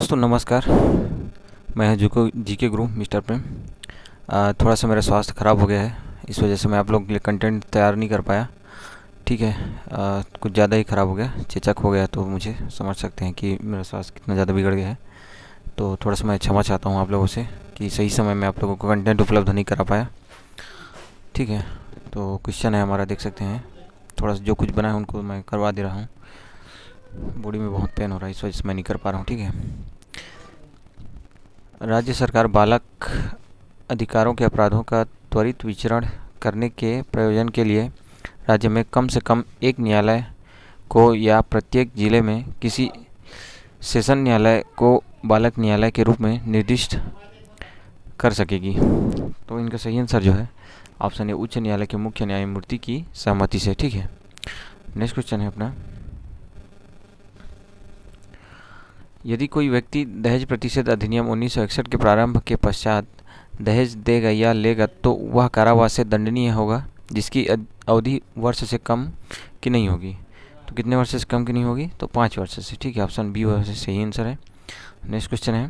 दोस्तों नमस्कार। मैं जुको जीके गुरु मिस्टर प्रेम। थोड़ा सा मेरा स्वास्थ्य ख़राब हो गया है, इस वजह से मैं आप लोगों के लिए कंटेंट तैयार नहीं कर पाया। ठीक है। कुछ ज़्यादा ही ख़राब हो गया, चेचक हो गया, तो मुझे समझ सकते हैं कि मेरा स्वास्थ्य कितना ज़्यादा बिगड़ गया है। तो थोड़ा सा मैं क्षमा चाहता हूँ आप लोगों से कि सही समय में आप लोगों को कंटेंट उपलब्ध नहीं करा पाया। ठीक है। तो क्वेश्चन है हमारा, देख सकते हैं। थोड़ा सा जो कुछ बना है उनको मैं करवा दे रहा हूँ। बॉडी में बहुत पेन हो रहा है, इस वजह से मैं नहीं कर पा रहा हूँ। ठीक है। राज्य सरकार बालक अधिकारों के अपराधों का त्वरित विचरण करने के प्रयोजन के लिए राज्य में कम से कम एक न्यायालय को या प्रत्येक जिले में किसी सेशन न्यायालय को बालक न्यायालय के रूप में निर्दिष्ट कर सकेगी। तो इनका सही आंसर जो है ऑप्शन ए, उच्च न्यायालय के मुख्य न्यायमूर्ति की सहमति से। ठीक है। नेक्स्ट क्वेश्चन है अपना, यदि कोई व्यक्ति दहेज प्रतिषेध अधिनियम 1961 के प्रारंभ के पश्चात दहेज देगा या लेगा तो वह कारावास से दंडनीय होगा, जिसकी अवधि वर्ष से कम की नहीं होगी। तो कितने वर्ष से कम की नहीं होगी? तो 5 वर्ष से। ठीक है। ऑप्शन बी वर्ष से सही आंसर है। नेक्स्ट क्वेश्चन है,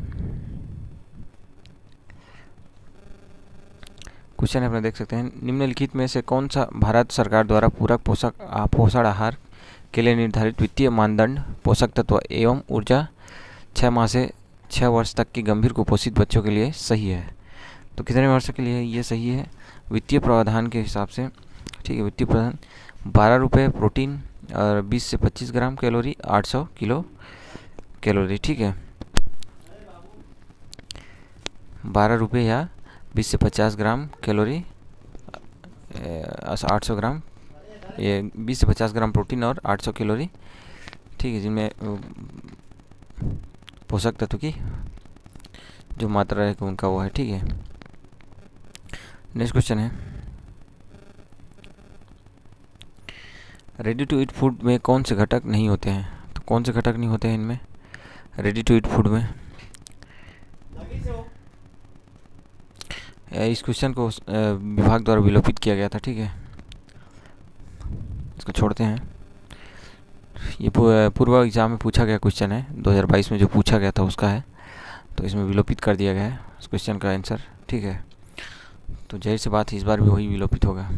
क्वेश्चन है अपने देख सकते हैं, निम्नलिखित में से कौन सा भारत सरकार द्वारा पूरक पोषण आहार के लिए निर्धारित वित्तीय मानदंड पोषक तत्व एवं ऊर्जा 6 माह से 6 वर्ष तक की गंभीर कुपोषित बच्चों के लिए सही है? तो कितने वर्ष के लिए ये सही है? वित्तीय प्रावधान के हिसाब से। ठीक है। वित्तीय प्रावधान 12 रुपये प्रोटीन और 20 से 25 ग्राम कैलोरी, 800 किलो कैलोरी। ठीक है। 12 रुपये या 20 से 50 ग्राम कैलोरी, 800 ग्राम, ये 20 से 50 ग्राम प्रोटीन और 800 कैलोरी। ठीक है। जिनमें पोषक तत्व की जो मात्रा है उनका वो है। ठीक है। नेक्स्ट क्वेश्चन है, रेडी टू ईट फूड में कौन से घटक नहीं होते हैं? तो कौन से घटक नहीं होते हैं इनमें रेडी टू ईट फूड में? इस क्वेश्चन को विभाग द्वारा विलोपित किया गया था। ठीक है। इसको छोड़ते हैं। ये पूर्व एग्जाम में पूछा गया क्वेश्चन है, 2022 में जो पूछा गया था उसका है, तो इसमें विलोपित कर दिया गया है उस क्वेश्चन का आंसर। ठीक है। तो जाहिर सी बात है इस बार भी वही विलोपित होगा।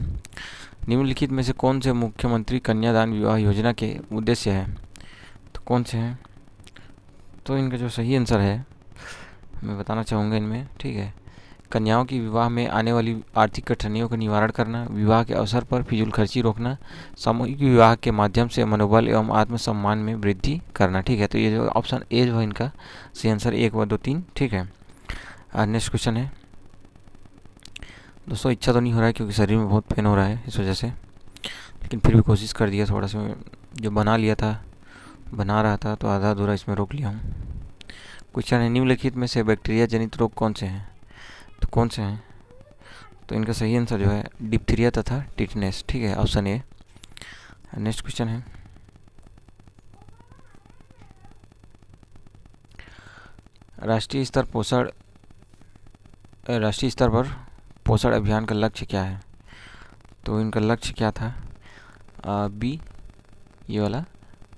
निम्नलिखित में से कौन से मुख्यमंत्री कन्यादान विवाह योजना के उद्देश्य है? तो कौन से हैं? तो इनका जो सही आंसर है मैं बताना चाहूँगा इनमें। ठीक है। कन्याओं की विवाह में आने वाली आर्थिक कठिनाइयों का निवारण करना, विवाह के अवसर पर फिजूल खर्ची रोकना, सामूहिक विवाह के माध्यम से मनोबल एवं आत्मसम्मान में वृद्धि करना। ठीक है। तो ये जो ऑप्शन ए जो है इनका सही आंसर 1 व 2 3। ठीक है। नेक्स्ट क्वेश्चन है दोस्तों, इच्छा तो नहीं हो रहा है क्योंकि शरीर में बहुत पेन हो रहा है इस वजह से, लेकिन फिर भी कोशिश कर दिया थोड़ा सा। जो बना रहा था तो आधा अधूरा इसमें रोक लिया हूँ। क्वेश्चन है, निम्नलिखित में से बैक्टीरिया जनित रोग कौन से हैं? तो कौन से हैं? तो इनका सही आंसर जो है डिप्थीरिया तथा टिटनेस। ठीक है। Option A. नेक्स्ट क्वेश्चन है, राष्ट्रीय स्तर पर पोषण अभियान का लक्ष्य क्या है? तो इनका लक्ष्य क्या था? बी ये वाला,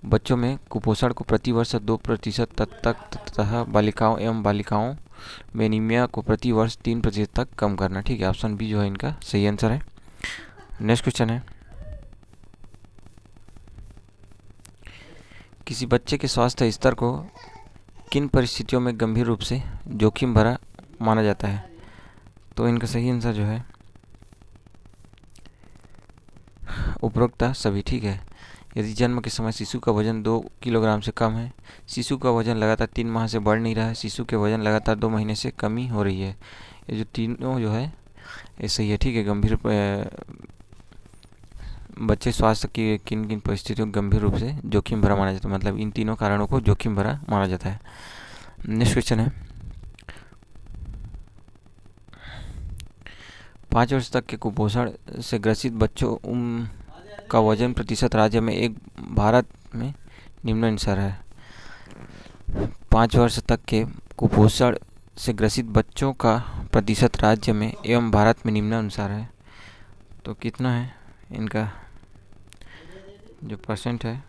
बच्चों में कुपोषण को प्रति वर्ष 2% तक तथा बालिकाओं में एनीमिया को प्रति वर्ष 3% तक कम करना। ठीक है। ऑप्शन बी जो है इनका सही आंसर है। नेक्स्ट क्वेश्चन है, किसी बच्चे के स्वास्थ्य स्तर को किन परिस्थितियों में गंभीर रूप से जोखिम भरा माना जाता है? तो इनका सही आंसर जो है उपरोक्त सभी। ठीक है। यदि जन्म के समय शिशु का वजन 2 किलोग्राम से कम है, शिशु का वजन लगातार 3 माह से बढ़ नहीं रहा है, शिशु के वजन लगातार 2 महीने से कमी हो रही है, ये जो तीनों जो है ये सही है। ठीक है। गंभीर बच्चे स्वास्थ्य की किन किन परिस्थितियों को गंभीर रूप से जोखिम भरा माना जाता है, मतलब इन तीनों कारणों को जोखिम भरा माना जाता है। नेक्स्ट क्वेश्चन है, 5 वर्ष तक के कुपोषण से ग्रसित बच्चों का वजन प्रतिशत राज्य में एक भारत में निम्नानुसार है। 5 वर्ष तक के कुपोषण से ग्रसित बच्चों का प्रतिशत राज्य में एवं भारत में निम्नानुसार है। तो कितना है इनका जो % है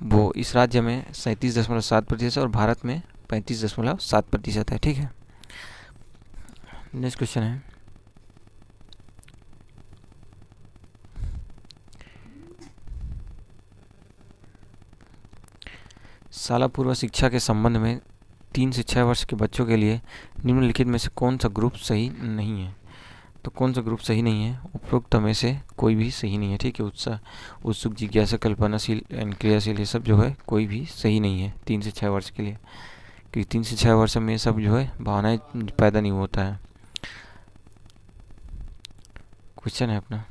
वो इस राज्य में 37.7% और भारत में 35.7% है। ठीक है, नेक्स्ट क्वेश्चन है, शाला पूर्व शिक्षा के संबंध में 3 से 6 वर्ष के बच्चों के लिए निम्नलिखित में से कौन सा ग्रुप सही नहीं है? तो कौन सा ग्रुप सही नहीं है? उपरोक्त में से कोई भी सही नहीं है। ठीक है, उत्साह, उत्सुक, जिज्ञासा, कल्पनाशील एंड क्रियाशील, ये सब जो है कोई भी सही नहीं है 3 से 6 वर्ष के लिए, क्योंकि 3 से 6 वर्ष में ये सब जो है भावनाएं पैदा नहीं होता है। क्वेश्चन है अपना,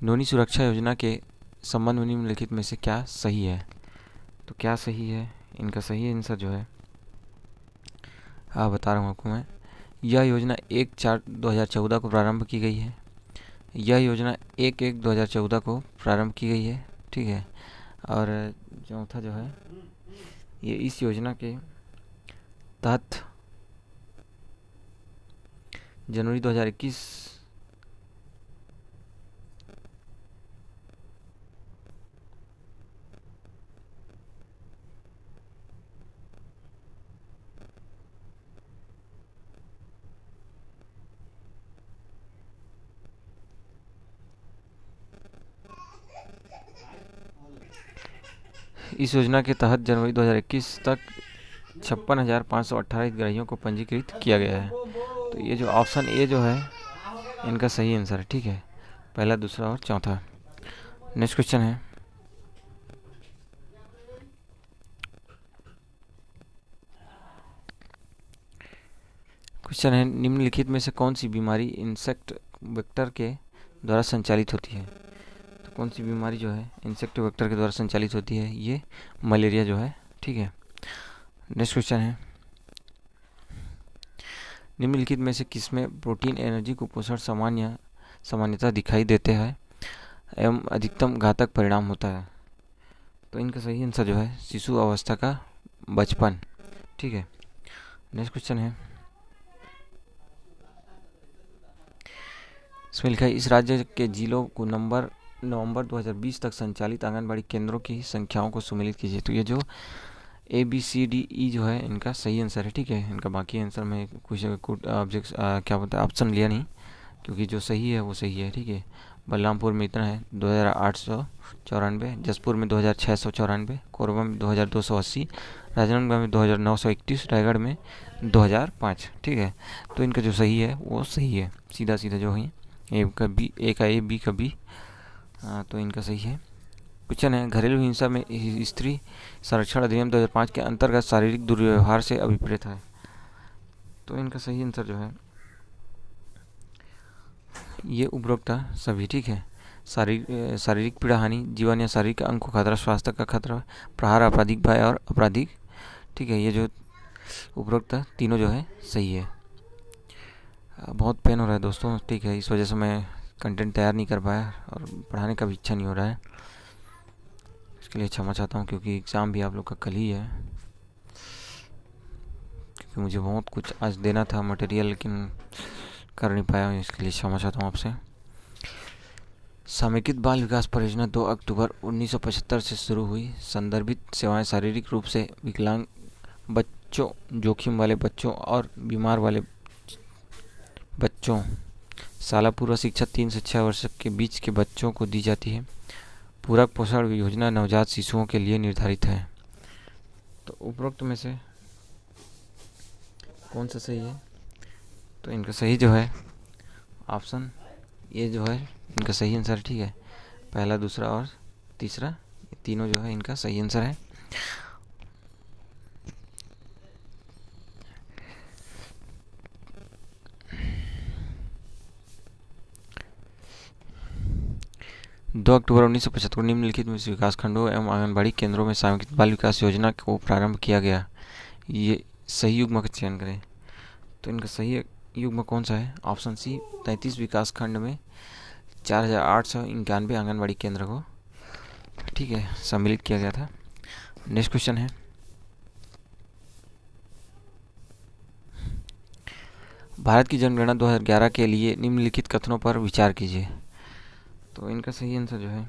नोनी सुरक्षा योजना के संबंध में निम्नलिखित में से क्या सही है? तो क्या सही है? इनका सही आंसर जो है बता रहा हूँ आपको मैं। यह योजना 1/4/2014 को प्रारंभ की गई है। यह योजना 1/1/2014 को प्रारंभ की गई है। ठीक है, और चौथा जो है, ये इस योजना के तहत जनवरी 2021 इस योजना के तहत जनवरी 2021 तक 56,518 हितग्राहियों को पंजीकृत किया गया है। तो ये जो ऑप्शन ए जो है इनका सही आंसर है। ठीक है, पहला, दूसरा और चौथा। नेक्स्ट क्वेश्चन है, निम्नलिखित में से कौन सी बीमारी इंसेक्ट वेक्टर के द्वारा संचालित होती है? तो कौन सी बीमारी जो है इंसेक्ट वेक्टर के द्वारा संचालित होती है? ये मलेरिया जो है। ठीक है, नेक्स्ट क्वेश्चन है, निम्नलिखित में से किसमें प्रोटीन एनर्जी कुपोषण सामान्यता दिखाई देते हैं एवं अधिकतम घातक परिणाम होता है? तो इनका सही आंसर जो है शिशु अवस्था का बचपन। ठीक है, नेक्स्ट क्वेश्चन है, इसमें लिखा है, इस राज्य के जिलों को नवंबर 2020 तक संचालित आंगनबाड़ी केंद्रों की संख्याओं को सम्मिलित कीजिए। तो ये जो ABCDE जो है इनका सही आंसर है। ठीक है, इनका बाकी आंसर में कुछ ऑब्जेक्ट क्या बोलते हैं ऑप्शन लिया नहीं, क्योंकि जो सही है वो सही है। ठीक है, बलरामपुर में इतना है 2894, जसपुर में 2694, कोरबा में 2280, राजनांदगांव में 2931, रायगढ़ में 2005। ठीक है, तो इनका जो सही है वो सही है, सीधा सीधा जो है ए का बी का बी, तो इनका सही है। क्वेश्चन है, घरेलू हिंसा में स्त्री संरक्षण अधिनियम 2005 के अंतर्गत शारीरिक दुर्व्यवहार से अभिप्रेत है। तो इनका सही आंसर जो है ये उपरोक्त सभी। ठीक है, शारीरिक पीड़ा हानि, जीवन या शारीरिक अंग को खतरा, स्वास्थ्य का खतरा, प्रहार, आपराधिक भय और आपराधिक। ठीक है, ये जो उपरोक्त तीनों जो है सही है। बहुत पेन हो रहा है दोस्तों। ठीक है, इस वजह से मैं कंटेंट तैयार नहीं कर पाया और पढ़ाने का भी इच्छा नहीं हो रहा है। इसके लिए क्षमा चाहता हूँ, क्योंकि एग्ज़ाम भी आप लोग का कल ही है, क्योंकि मुझे बहुत कुछ आज देना था मटेरियल, लेकिन कर नहीं पाया। इसके लिए क्षमा चाहता हूँ आपसे। समेकित बाल विकास परियोजना 2 अक्टूबर 1975 से शुरू हुई। संदर्भित सेवाएं शारीरिक रूप से विकलांग बच्चों, जोखिम वाले बच्चों और बीमार वाले बच्चों। शाला पूर्व शिक्षा 3 से 6 वर्ष के बीच के बच्चों को दी जाती है। पूरक पोषण योजना नवजात शिशुओं के लिए निर्धारित है। तो उपरोक्त में से कौन सा सही है? तो इनका सही जो है ऑप्शन ये जो है इनका सही आंसर। ठीक है, पहला, दूसरा और तीसरा, ये तीनों जो है इनका सही आंसर है। दो अक्टूबर 1975 को निम्नलिखित में विकास खंडों एवं आंगनबाड़ी केंद्रों में समेकित बाल विकास योजना को प्रारंभ किया गया। ये सही युग्म का चयन करें। तो इनका सही युग्म कौन सा है? ऑप्शन सी, 33 विकास खंड में 4891 आंगनबाड़ी केंद्र को, ठीक है, सम्मिलित किया गया था। नेक्स्ट क्वेश्चन है, भारत की जनगणना 2011 के लिए निम्नलिखित कथनों पर विचार कीजिए। तो इनका सही आंसर जो है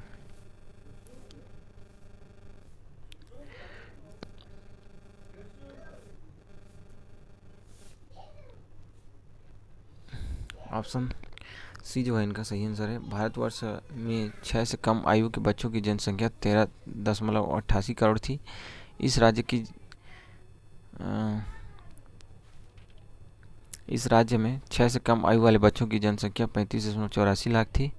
ऑप्शन सी जो है इनका सही आंसर है। भारतवर्ष में 6 से कम आयु के बच्चों की जनसंख्या 13.88 करोड़ थी। इस राज्य में 6 से कम आयु वाले बच्चों की जनसंख्या 35.84 लाख थी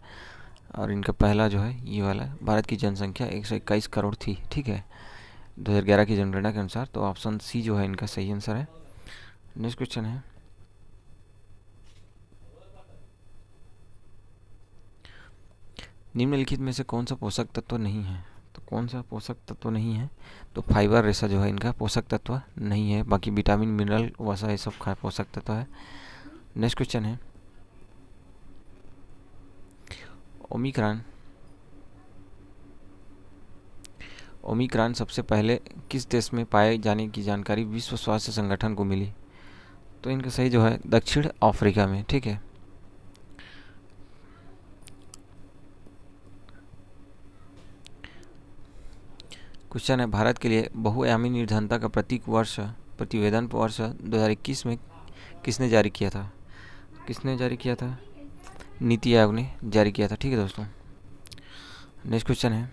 और इनका पहला जो है ये वाला भारत की जनसंख्या 121 करोड़ थी। ठीक है, 2011 की जनगणना के अनुसार। तो ऑप्शन सी जो है इनका सही आंसर है। नेक्स्ट क्वेश्चन है, निम्नलिखित में से कौन सा पोषक तत्व नहीं है? तो कौन सा पोषक तत्व नहीं है? तो फाइबर रेशा जो है इनका पोषक तत्व नहीं है, बाकी विटामिन मिनरल वसा ये सब पोषक तत्व है। नेक्स्ट क्वेश्चन है, ओमिक्रॉन सबसे पहले किस देश में पाए जाने की जानकारी विश्व स्वास्थ्य संगठन को मिली? तो इनका सही जो है दक्षिण अफ्रीका में। ठीक है, क्वेश्चन है, भारत के लिए बहुआयामी निर्धनता का प्रतिवेदन वर्ष 2021 में किसने जारी किया था? किसने जारी किया था? नीति आयोग ने जारी किया था। ठीक है दोस्तों, नेक्स्ट क्वेश्चन है,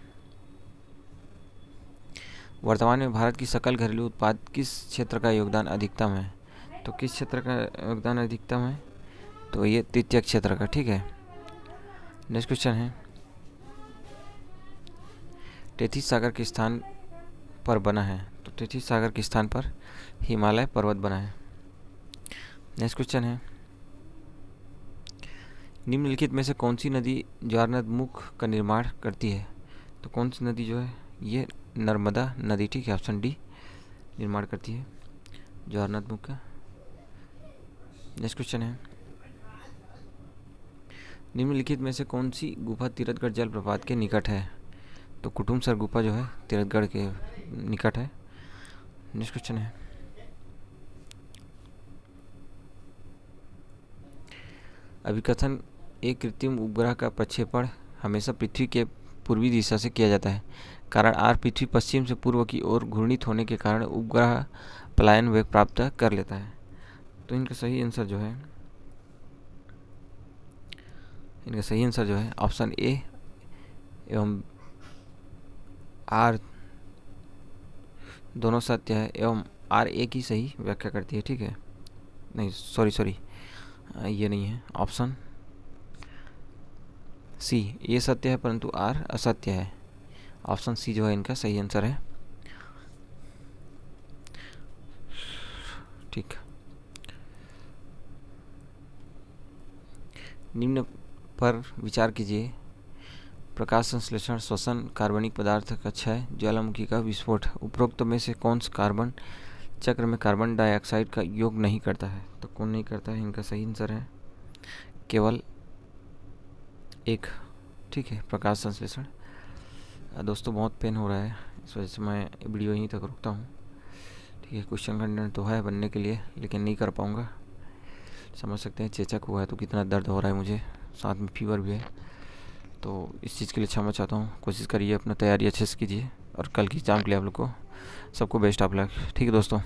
वर्तमान में भारत की सकल घरेलू उत्पाद किस क्षेत्र का योगदान अधिकतम है? तो किस क्षेत्र का योगदान अधिकतम है? तो ये तृतीय क्षेत्र का। ठीक है, नेक्स्ट क्वेश्चन है, टेथिस सागर के स्थान पर बना है? तो टेथिस सागर के स्थान पर हिमालय पर्वत बना है। नेक्स्ट क्वेश्चन है, निम्नलिखित में से कौन सी नदी ज्वारनदमुख का निर्माण करती है? तो कौन सी नदी जो है ये नर्मदा नदी। ठीक है, ऑप्शन डी निर्माण करती है ज्वारनदमुख का। नेक्स्ट क्वेश्चन है, निम्नलिखित में से कौन सी गुफा तीरथगढ़ जलप्रपात के निकट है? तो कुटुमसर गुफा जो है तीरथगढ़ के निकट है। नेक्स्ट क्वेश्चन है, अभिकथन एक कृत्रिम उपग्रह का प्रक्षेपण हमेशा पृथ्वी के पूर्वी दिशा से किया जाता है। कारण आर पृथ्वी पश्चिम से पूर्व की ओर घूर्णित होने के कारण उपग्रह पलायन वेग प्राप्त कर लेता है। तो इनका सही आंसर जो है ऑप्शन ए एवं आर दोनों सत्य है एवं आर ए की सही व्याख्या करती है। ठीक है, नहीं सॉरी ये नहीं है, ऑप्शन सी ये सत्य है परंतु आर असत्य है। ऑप्शन सी जो है इनका सही आंसर है। ठीक, निम्न पर विचार कीजिए, प्रकाश संश्लेषण, श्वसन, कार्बनिक पदार्थ का क्षय, ज्वालामुखी का विस्फोट, उपरोक्त में से कौन सा कार्बन चक्र में कार्बन डाइऑक्साइड का योग नहीं करता है? तो कौन नहीं करता है? इनका सही आंसर है केवल एक। ठीक है, प्रकाश संश्लेषण। दोस्तों बहुत पेन हो रहा है, इस वजह से मैं वीडियो यहीं तक रुकता हूँ। ठीक है, क्वेश्चन कंटेंट तो है बनने के लिए लेकिन नहीं कर पाऊँगा। समझ सकते हैं चेचक हुआ है तो कितना दर्द हो रहा है मुझे, साथ में फीवर भी है, तो इस चीज़ के लिए क्षमा चाहता हूँ। कोशिश करिए अपना तैयारी अच्छे से कीजिए और कल की एग्जाम के लिए आप लोग को सबको बेस्ट ऑफ लक। ठीक है दोस्तों।